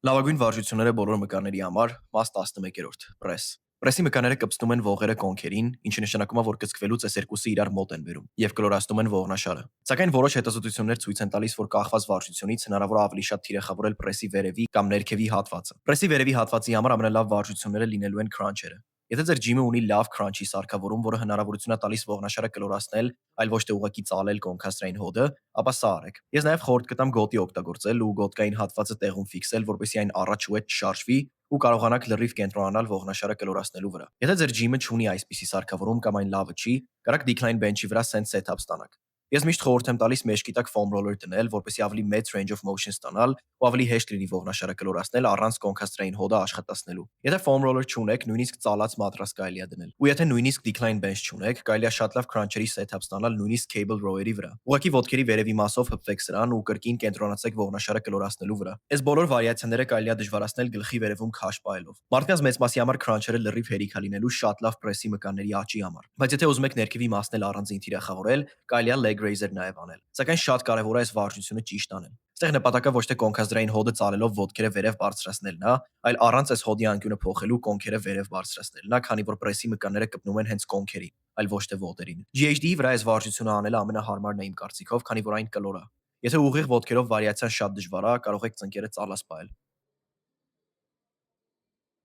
Լավագույն վարժությունները բոլոր մկանների համար, մաս 11-րդ, պրես։ Պրեսի մկանները կպցնում են ողերը կոնքերին, ինչը նշանակում է, որ կծկվելուց այս երկուսը իրար մոտ են բերում եւ կլորացնում են ողնաշարը։ Սակայն որոշ հետազոտություններ ցույց են տալիս, որ կախված վարժությունից հնարավոր է ավելի շատ թիրախավորել պրեսի վերևի կամ ներքևի հատվածը։ Պրեսի վերևի հատվածի համար ամենալավ վարժությունները լինելու են քրանչերը։ Եթե ձեր ջիմը ունի լավ քրանչի սարքավորում, որը հնարավորություն է տալիս ողնաշարը կլորացնել, այլ ոչ թե ուղղակի ծալել կոնքաստրային հոդը, ապա սա արեք։ Ես նաև խորհուրդ կտամ գոտի օգտագործել ու գոտկային հատվածը տեղում ֆիքսել, որպեսզի այն առաջ ու հետ չշարժվի ու կարողանաք լրիվ կենտրոնանալ ողնաշարը կլորացնելու վրա։ Եթե ձեր ջիմը չունի այսպիսի սարքավորում կամ այն լավը չի, կարաք decline bench-ի վրա sense setup ստանաք։ Ես միշտ խորհուրդ եմ տալիս մեջքի տակ foam roller դնել, որպեսզի ավելի մեծ range of motion ստանալ ու ավելի հեշտ լինի ողնաշարը կլորացնել առանց կոնքաստրային հոդը աշխատացնելու։ Եթե foam roller չունեք, նույնիսկ ծալած մատրաս կարելի է դնել։ Ու եթե նույնիսկ decline bench չունեք, կարելի է շատ լավ քրանչերի setup ստանալ նույնիսկ cable rower-ի վրա։ Ուղղակի ոտքերի վերևի մասով հպվեք սրան ու կրկին կենտրոնացեք ողնաշարը կլորացնելու վրա։ Այս բոլոր վարիացիաները կարելի է դժվարացնել գլխի վերևում քաշ պահելով։ Մարդկանց մեծ մասի համար քրանչերը լրիվ հերիք է լինելու շատ լավ պրեսի մկանների աճի համար։ Բայց եթե ուզում եք ներքևի մասն էլ առանձին թիրախավորել, կարելի է leg raiser նաև անել։ Սակայն շատ կարևոր է այս վարժությունը ճիշտ անել։ Այստեղ նպատակը ոչ թե կոնքաստրային հոդը ծալելով ոտքերը վերև բարձրացնելն է, այլ առանց այս հոդի անկյունը փոխելու կոնքերը վերև բարձրացնելն է, քանի որ պրեսի մկանները կպնում են հենց կոնքերին, այլ ոչ թե ոտերին։ GHD-ի վրա այս վարժությունը անելը ամենահարմարն է իմ կարծիքով, քանի որ այն կլոր է։ Եթե ուղիղ ոտքերով վարիացիան շատ դժվար է, կարող եք ծնկերը ծալած պահել։